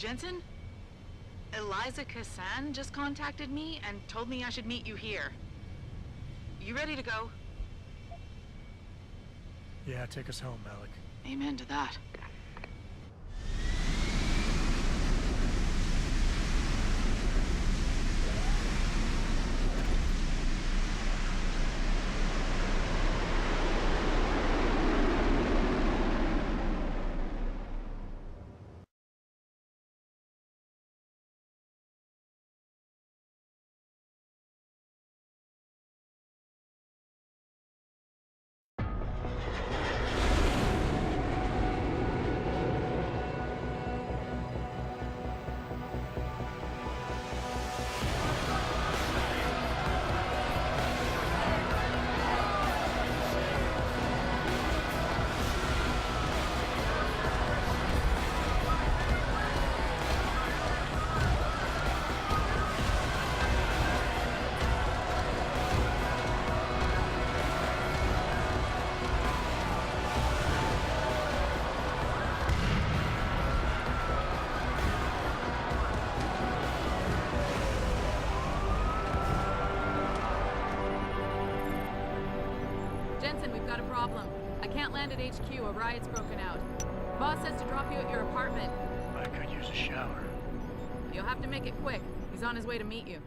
Jensen? Eliza Cassan just contacted me and told me I should meet you here. You ready to go? Yeah, take us home, Malik. Amen to that. Jensen, we've got a problem. I can't land at HQ. A riot's broken out. Boss says to drop you at your apartment. I could use a shower. You'll have to make it quick. He's on his way to meet you.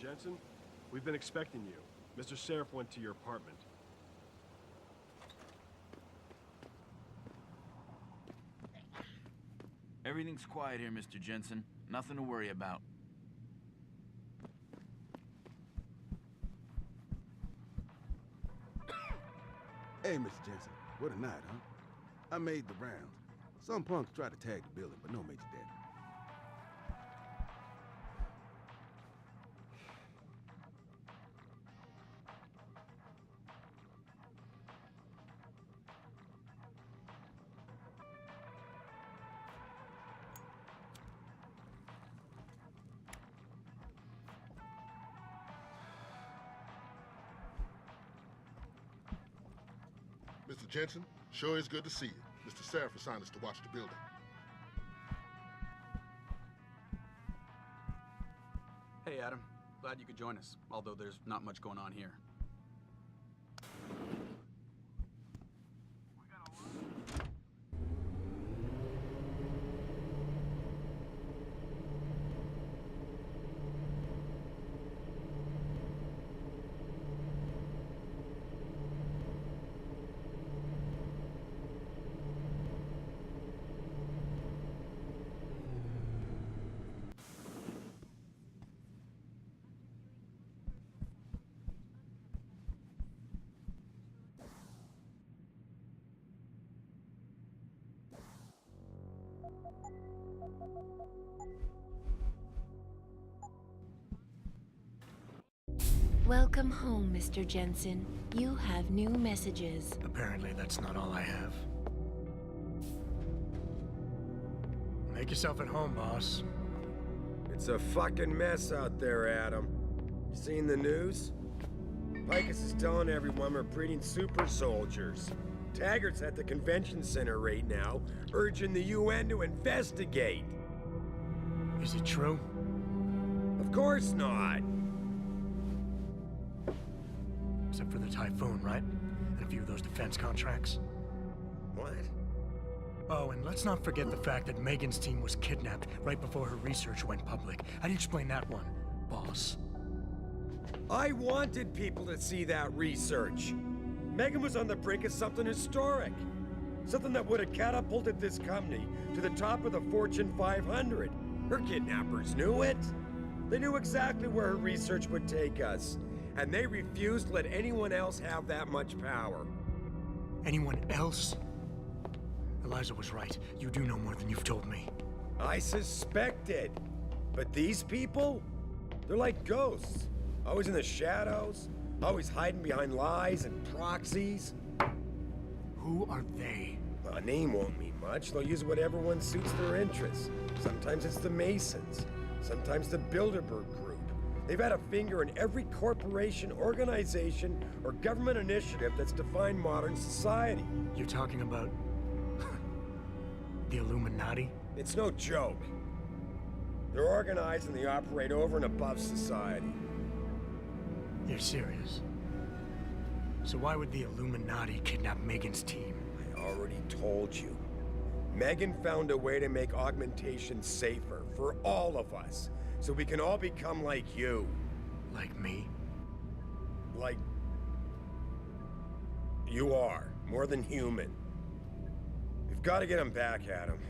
Jensen, we've been expecting you. Mr. Sheriff went to your apartment. Everything's quiet here, Mr. Jensen. Nothing to worry about. Hey, Mr. Jensen. What a night, huh? I made the rounds. Some punks tried to tag the building, but no major damage. Mr. Jensen, sure is good to see you. Mr. Sheriff assigned us to watch the building. Hey, Adam. Glad you could join us, although there's not much going on here. Welcome home, Mr. Jensen. You have new messages. Apparently that's not all I have. Make yourself at home, boss. It's a fucking mess out there, Adam. You seen the news? Picus is telling everyone we're breeding super soldiers. Taggart's at the convention center right now, urging the UN to investigate. Is it true? Of course not. Except for the Typhoon, right? And a few of those defense contracts. What? Oh, and let's not forget the fact that Megan's team was kidnapped right before her research went public. How do you explain that one, boss? I wanted people to see that research. Megan was on the brink of something historic. Something that would have catapulted this company to the top of the Fortune 500. Her kidnappers knew it. They knew exactly where her research would take us. And they refused to let anyone else have that much power. Anyone else? Eliza was right. You do know more than you've told me. I suspected. But these people? They're like ghosts. Always in the shadows. Always hiding behind lies and proxies. Who are they? A name won't mean much. They'll use whatever one suits their interests. Sometimes it's the Masons. Sometimes the Bilderberg Group. They've had a finger in every corporation, organization, or government initiative that's defined modern society. You're talking about... the Illuminati? It's no joke. They're organized and they operate over and above society. You're serious? So why would the Illuminati kidnap Megan's team? I already told you. Megan found a way to make augmentation safer for all of us. So we can all become like you. Like me? Like... you are. More than human. We've got to get him back, Adam.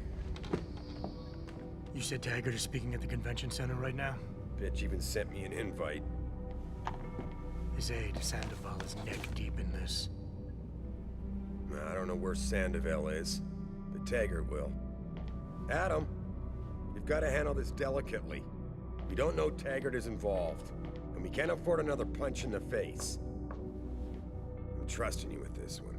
You said Taggart is speaking at the convention center right now? Bitch even sent me an invite. His aide, Sandoval, is neck deep in this. I don't know where Sandoval is, but Taggart will. Adam, you've got to handle this delicately. We don't know Taggart is involved, and we can't afford another punch in the face. I'm trusting you with this one.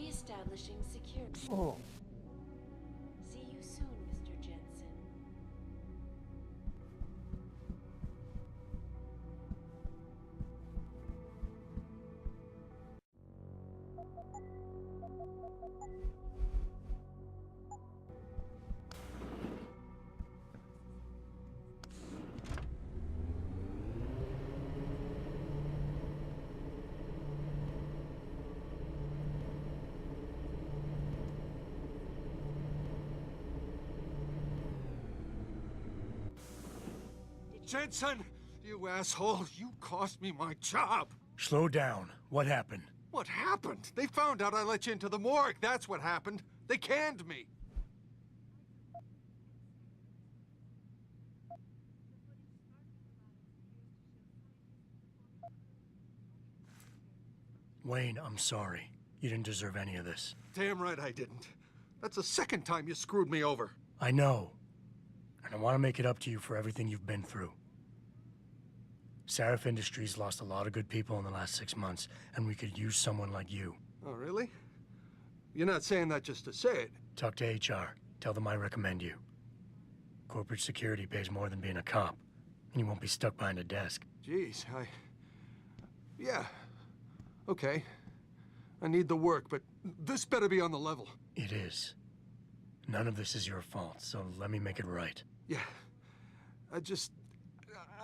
Re-establishing security. Oh. See you soon, Mr. Jensen. Jensen, you asshole, you cost me my job. Slow down. What happened? What happened? They found out I let you into the morgue. That's what happened. They canned me. Wayne, I'm sorry. You didn't deserve any of this. Damn right I didn't. That's the second time you screwed me over. I know. And I want to make it up to you for everything you've been through. Sarif Industries lost a lot of good people in the last 6 months, and we could use someone like you. Oh, really? You're not saying that just to say it. Talk to HR. Tell them I recommend you. Corporate security pays more than being a cop, and you won't be stuck behind a desk. Jeez, yeah. Okay. I need the work, but this better be on the level. It is. None of this is your fault, so let me make it right. Yeah.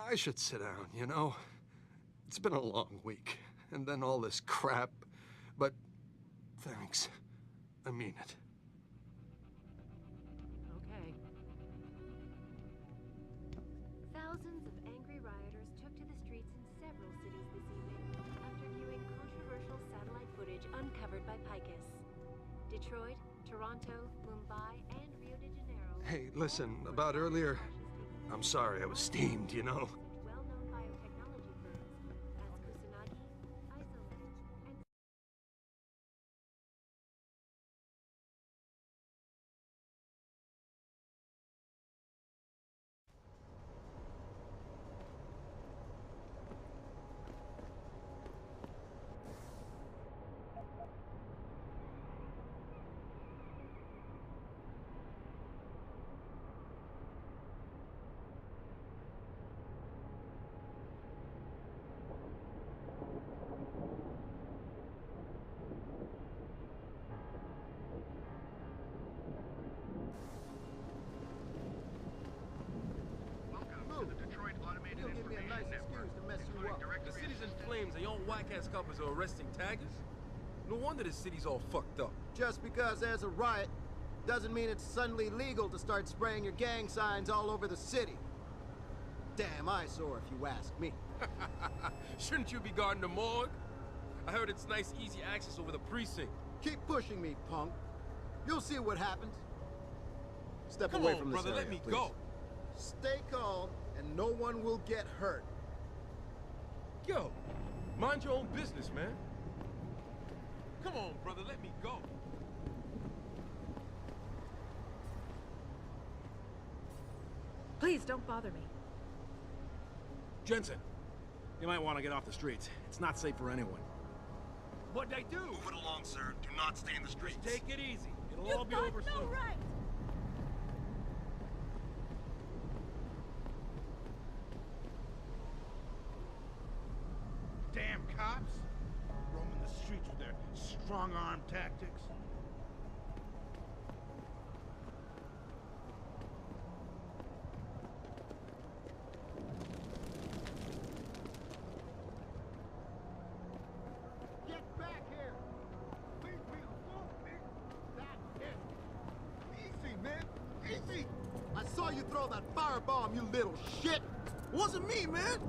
I should sit down, you know? It's been a long week, and then all this crap. But thanks. I mean it. Okay. Thousands of angry rioters took to the streets in several cities this evening after viewing controversial satellite footage uncovered by Picus. Detroit, Toronto, Mumbai, and Rio de Janeiro. Hey, listen, about earlier, I'm sorry I was steamed, you know? Well-known biotechnology firms as Kusanagi, Isomet, and The city's in flames and your whack-ass coppers are arresting taggers? No wonder the city's all fucked up. Just because there's a riot doesn't mean it's suddenly legal to start spraying your gang signs all over the city. Damn eyesore, if you ask me. Shouldn't you be guarding the morgue? I heard it's nice, easy access over the precinct. Keep pushing me, punk. You'll see what happens. Step Come away on, from this brother, area, let me please. go. Stay calm, and no one will get hurt. Yo, mind your own business, man. Come on, brother, let me go. Please don't bother me. Jensen, you might want to get off the streets. It's not safe for anyone. What'd I do? Move it along, sir. Do not stay in the streets. Take it easy. It'll all be over soon. Right. Damn cops! Roaming the streets with their strong-arm tactics. Get back here! Leave me alone, man! That's it! Easy, man! Easy! I saw you throw that firebomb, you little shit! Wasn't me, man!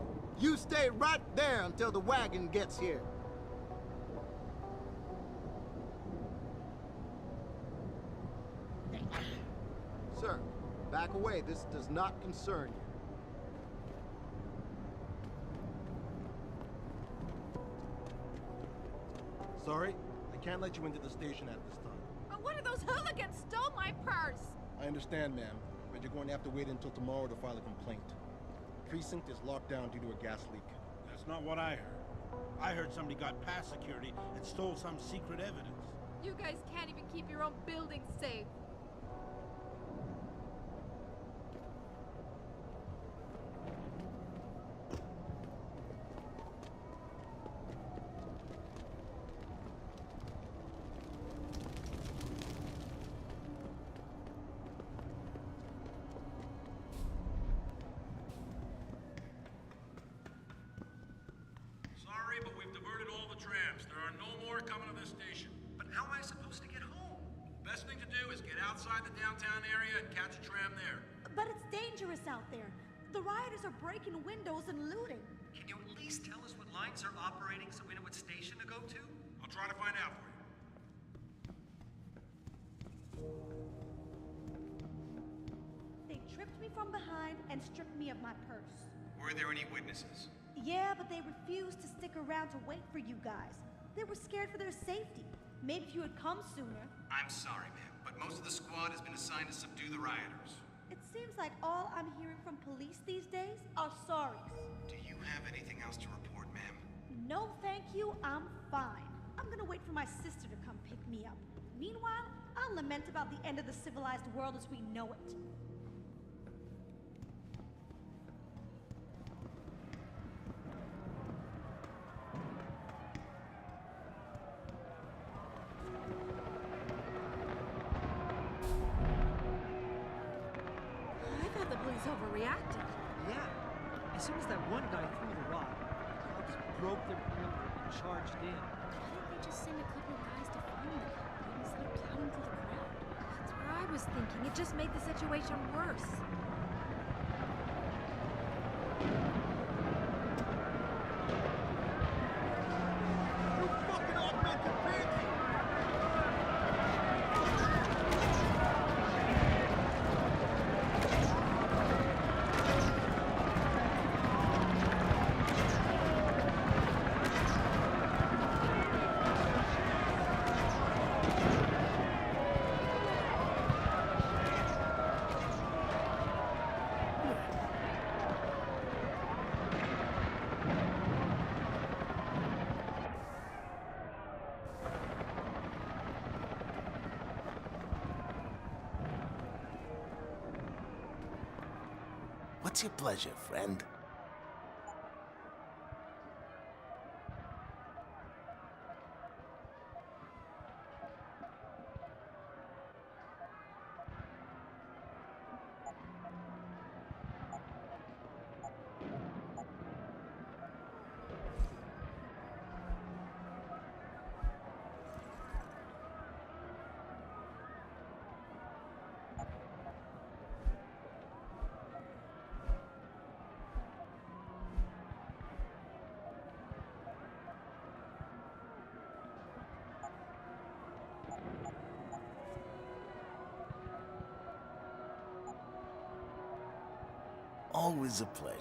You stay right there until the wagon gets here. Sir, back away. This does not concern you. Sorry, I can't let you into the station at this time. But one of those hooligans stole my purse! I understand, ma'am, but you're going to have to wait until tomorrow to file a complaint. The precinct is locked down due to a gas leak. That's not what I heard. I heard somebody got past security and stole some secret evidence. You guys can't even keep your own building safe. Sorry, but we've diverted all the trams. There are no more coming to this station. But how am I supposed to get home? Best thing to do is get outside the downtown area and catch a tram there. But it's dangerous out there. The rioters are breaking windows and looting. Can you at least tell us what lines are operating so we know what station to go to? I'll try to find out for you. They tripped me from behind and stripped me of my purse. Were there any witnesses? Yeah, but they refused to stick around to wait for you guys. They were scared for their safety. Maybe if you had come sooner. I'm sorry, ma'am, but most of the squad has been assigned to subdue the rioters. It seems like all I'm hearing from police these days are sorries. Do you have anything else to report, ma'am? No, thank you. I'm fine. I'm gonna wait for my sister to come pick me up. Meanwhile, I'll lament about the end of the civilized world as we know it. I thought the police overreacted. Yeah. As soon as that one guy threw the rock, the cops broke their perimeter and charged in. Why didn't they just send a couple of guys to find them instead of plowing through the crowd? That's what I was thinking. It just made the situation worse. You fucking augmented bitch! What's your pleasure, friend? Always a pleasure.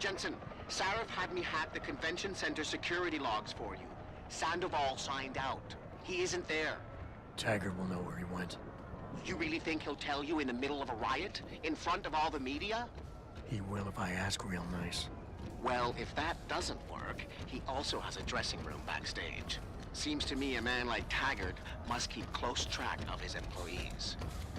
Jensen, Sarif had me hack the convention center security logs for you. Sandoval signed out. He isn't there. Taggart will know where he went. You really think he'll tell you in the middle of a riot? In front of all the media? He will if I ask real nice. Well, if that doesn't work, he also has a dressing room backstage. Seems to me a man like Taggart must keep close track of his employees.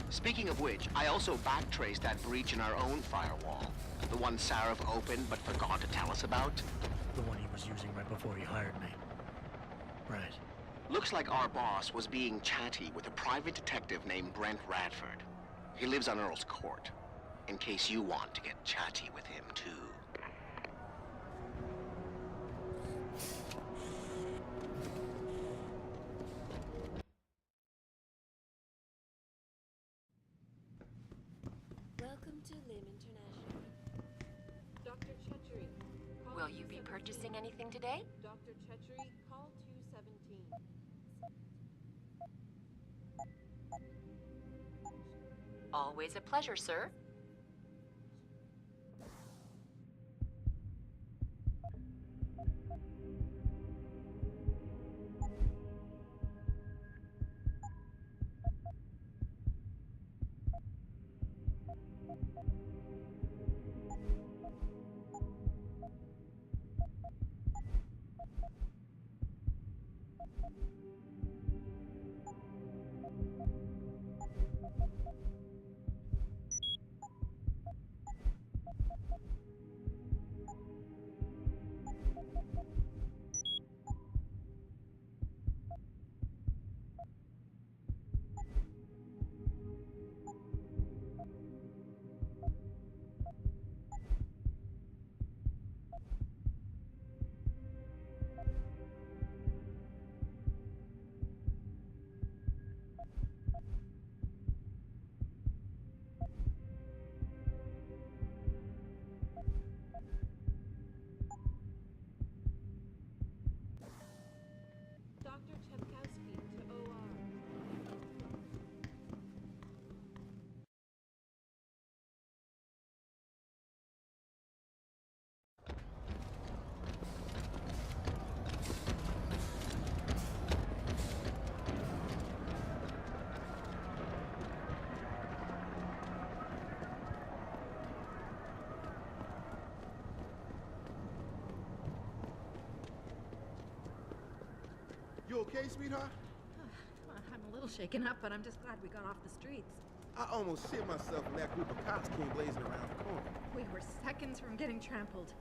Speaking of which, I also backtraced that breach in our own firewall. The one Sarif opened but forgot to tell us about. The one he was using right before he hired me. Right. Looks like our boss was being chatty with a private detective named Brent Radford. He lives on Earl's Court. in case you want to get chatty with him, too. Welcome to Lim International. Dr. Chetchery. Will you be purchasing anything today? Dr. Chetchery, call 217. Always a pleasure, sir. Dr. Chepkowski to OR. You okay, sweetheart? I'm a little shaken up, but I'm just glad we got off the streets. I almost shit myself when that group of cops came blazing around the corner. We were seconds from getting trampled.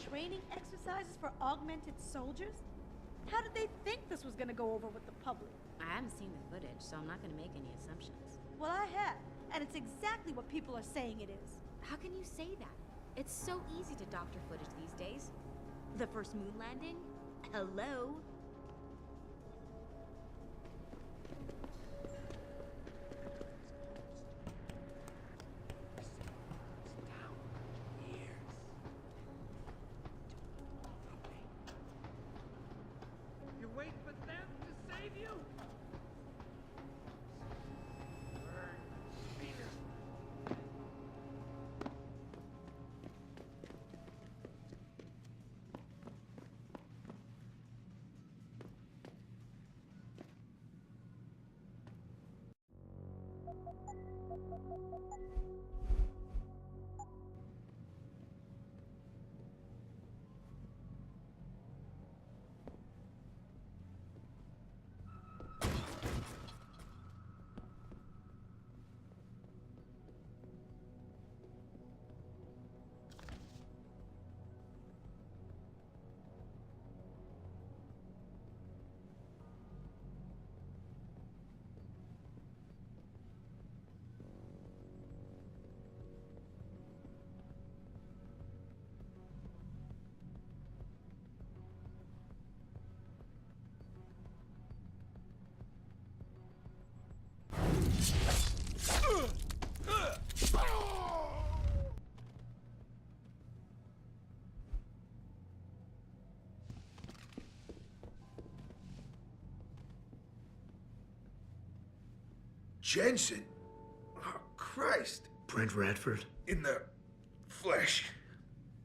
Training exercises for augmented soldiers? How did they think this was gonna go over with the public? I haven't seen the footage, so I'm not gonna make any assumptions. Well, I have, and it's exactly what people are saying it is. How can you say that? It's so easy to doctor footage these days. The first moon landing? Hello? You wait for them to save you? Jensen? Oh, Christ. Brent Radford? In the flesh.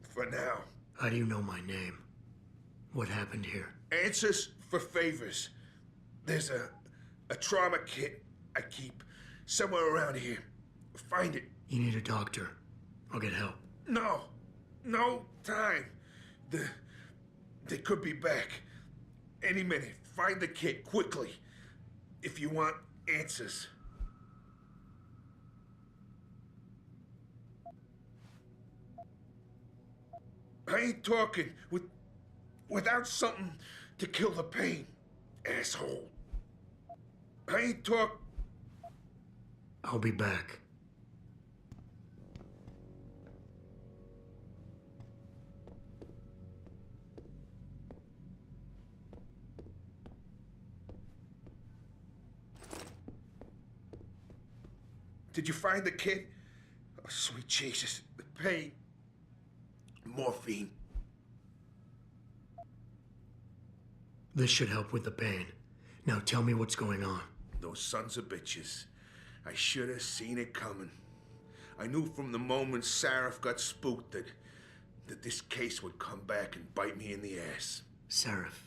For now. How do you know my name? What happened here? Answers for favors. There's a trauma kit I keep somewhere around here. Find it. You need a doctor. I'll get help. No. No time. They could be back. Any minute. Find the kit quickly. If you want answers. I ain't talking without something to kill the pain, asshole. I ain't talk... I'll be back. Did you find the kid? Oh, sweet Jesus. The pain. Morphine. This should help with the pain. Now tell me what's going on. Those sons of bitches. I should have seen it coming. I knew from the moment Sarif got spooked that this case would come back and bite me in the ass. Sarif.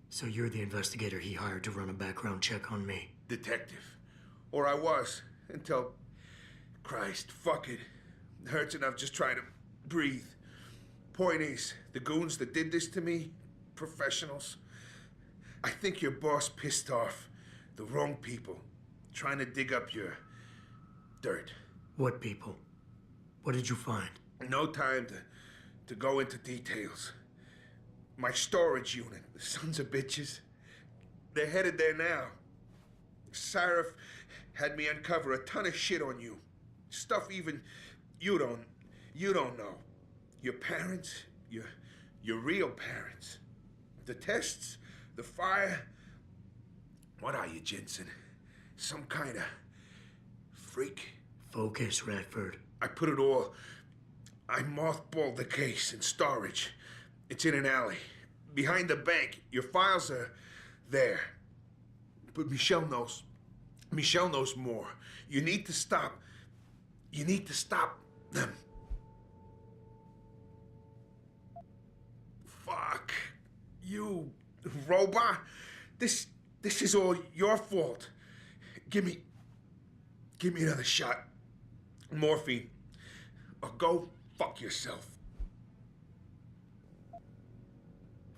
So you're the investigator he hired to run a background check on me? Detective. Or I was, until... Christ, fuck it. It hurts enough just trying to breathe. Point is, the goons that did this to me, professionals. I think your boss pissed off the wrong people, trying to dig up your dirt. What people? What did you find? No time to go into details. My storage unit, the sons of bitches. They're headed there now. Sarif had me uncover a ton of shit on you. Stuff even you don't know. Your parents, your real parents. The tests, the fire. What are you, Jensen? Some kind of freak? Focus, Radford. I mothballed the case in storage. It's in an alley. Behind the bank. Your files are there. But Michelle knows. Michelle knows more. You need to stop. You need to stop them. Fuck. You robot. This is all your fault. Give me another shot. Morphine. Or go fuck yourself.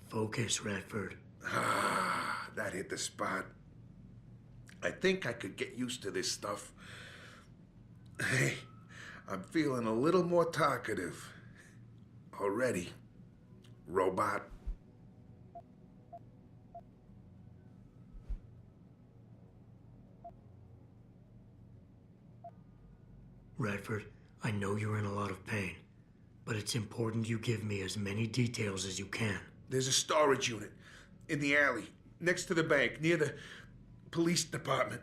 Focus, Radford. Ah, that hit the spot. I think I could get used to this stuff. Hey, I'm feeling a little more talkative. Already. Robot. Radford, I know you're in a lot of pain, but it's important you give me as many details as you can. There's a storage unit in the alley, next to the bank, near the police department.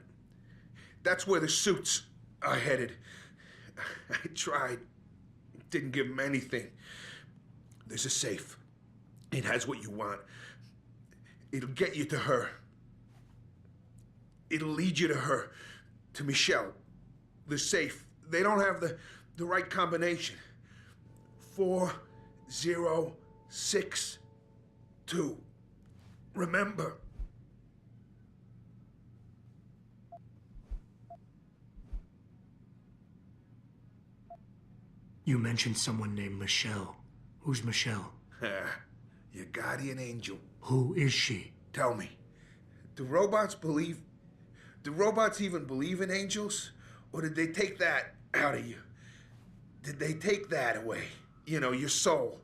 That's where the suits are headed. I tried. Didn't give them anything. There's a safe. It has what you want. It'll get you to her. It'll lead you to her. To Michelle. The safe. They don't have the right combination. 4062. Remember. You mentioned someone named Michelle. Who's Michelle? Your guardian angel. Who is she? Tell me. Do robots even believe in angels? Or did they take that out of you? Did they take that away? You know, your soul.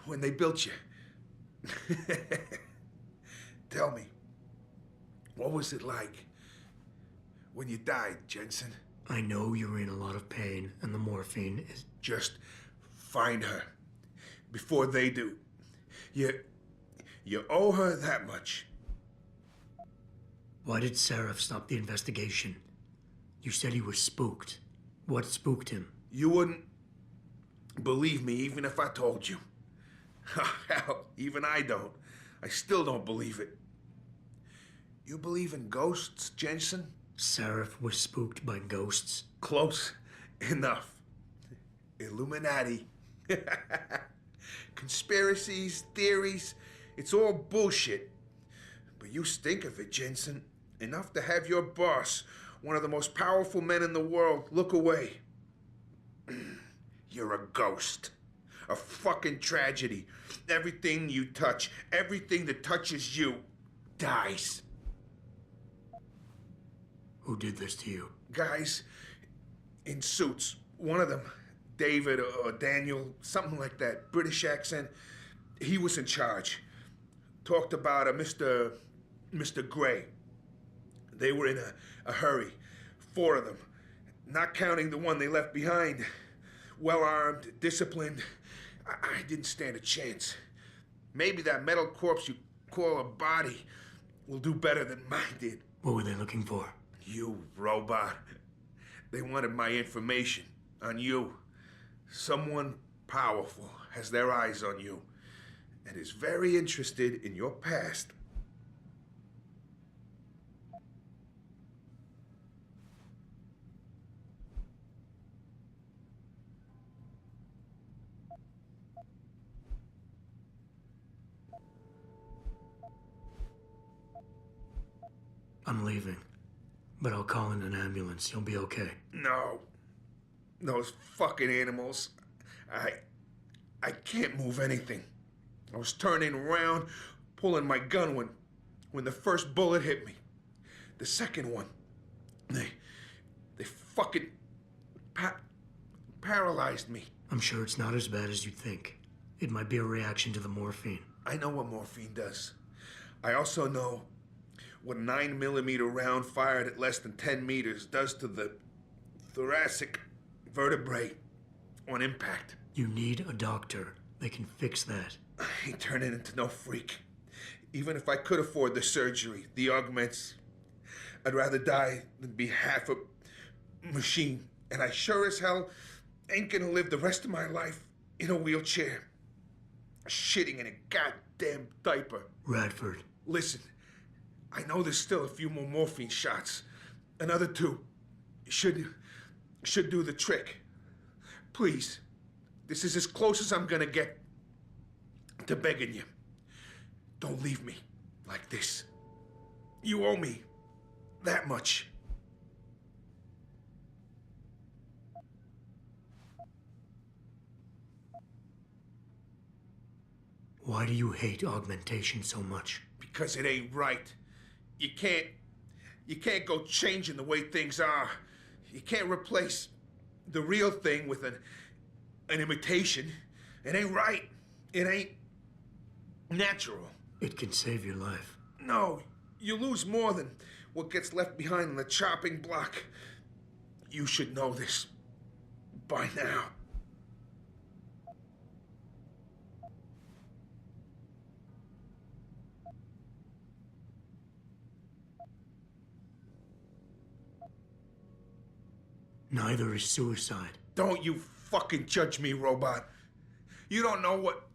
When they built you. Tell me. What was it like when you died, Jensen? I know you're in a lot of pain, and the morphine is... Just find her. Before they do. You owe her that much. Why did Sarif stop the investigation? You said he was spooked. What spooked him? You wouldn't believe me even if I told you. Hell, even I don't. I still don't believe it. You believe in ghosts, Jensen? Sarif was spooked by ghosts? Close enough. Illuminati. Conspiracies, theories, it's all bullshit. But you stink of it, Jensen. Enough to have your boss, one of the most powerful men in the world, look away. You're a ghost. A fucking tragedy. Everything you touch, everything that touches you, dies. Who did this to you? Guys in suits. One of them, David or Daniel, something like that, British accent. He was in charge. Talked about a Mr. Gray. They were in a hurry. 4 of them. Not counting the one they left behind. Well-armed, disciplined. I didn't stand a chance. Maybe that metal corpse you call a body will do better than mine did. What were they looking for? You, robot. They wanted my information on you. Someone powerful has their eyes on you and is very interested in your past. I'm leaving, but I'll call in an ambulance. You'll be okay. No. Those fucking animals. I can't move anything. I was turning around, pulling my gun when the first bullet hit me. The second one, they fucking paralyzed me. I'm sure it's not as bad as you think. It might be a reaction to the morphine. I know what morphine does. I also know what a 9mm round fired at less than 10 meters does to the thoracic vertebrae on impact. You need a doctor. They can fix that. I ain't turning into no freak. Even if I could afford the surgery, the augments, I'd rather die than be half a machine. And I sure as hell ain't gonna live the rest of my life in a wheelchair, shitting in a goddamn diaper. Radford. Listen, I know there's still a few more morphine shots. Another 2 should do the trick. Please, this is as close as I'm gonna get to begging you. Don't leave me like this. You owe me that much. Why do you hate augmentation so much? Because it ain't right. You can't go changing the way things are. You can't replace the real thing with an imitation. It ain't right. It ain't natural. It can save your life. No, you lose more than what gets left behind on the chopping block. You should know this by now. Neither is suicide. Don't you fucking judge me, robot. You don't know what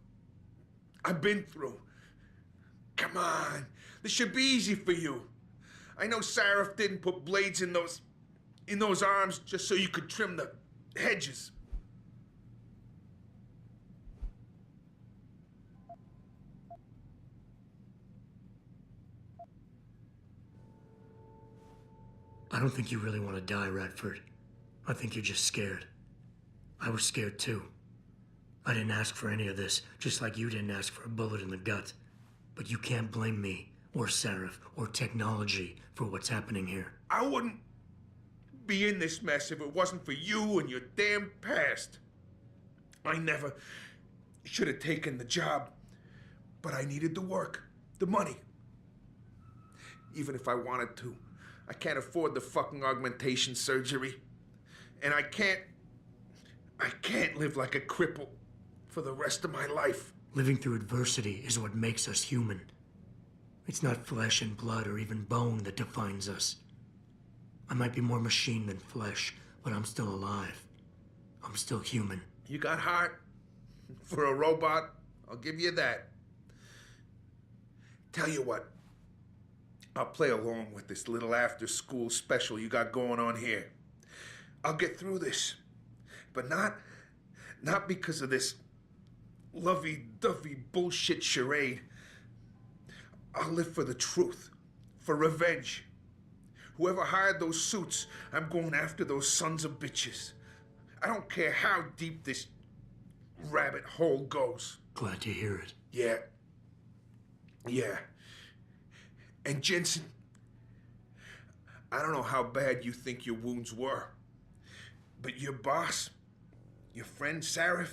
I've been through. Come on. This should be easy for you. I know Sarif didn't put blades in those arms just so you could trim the hedges. I don't think you really want to die, Radford. I think you're just scared. I was scared too. I didn't ask for any of this, just like you didn't ask for a bullet in the gut. But you can't blame me, or Sarif, or technology for what's happening here. I wouldn't be in this mess if it wasn't for you and your damn past. I never should have taken the job, but I needed the work, the money. Even if I wanted to, I can't afford the fucking augmentation surgery. And I can't live like a cripple for the rest of my life. Living through adversity is what makes us human. It's not flesh and blood or even bone that defines us. I might be more machine than flesh, but I'm still alive. I'm still human. You got heart for a robot. I'll give you that. Tell you what, I'll play along with this little after-school special you got going on here. I'll get through this, but not because of this lovey-dovey bullshit charade. I'll live for the truth, for revenge. Whoever hired those suits, I'm going after those sons of bitches. I don't care how deep this rabbit hole goes. Glad to hear it. Yeah. And Jensen, I don't know how bad you think your wounds were, but your boss, your friend Sarif,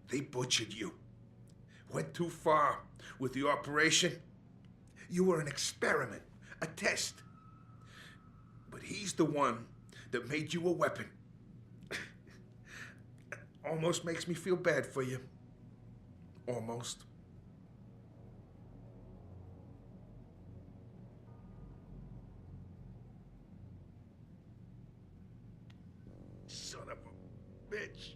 they butchered you. Went too far with the operation. You were an experiment, a test. the one that made you a weapon. Almost makes me feel bad for you. Almost. Son of a bitch.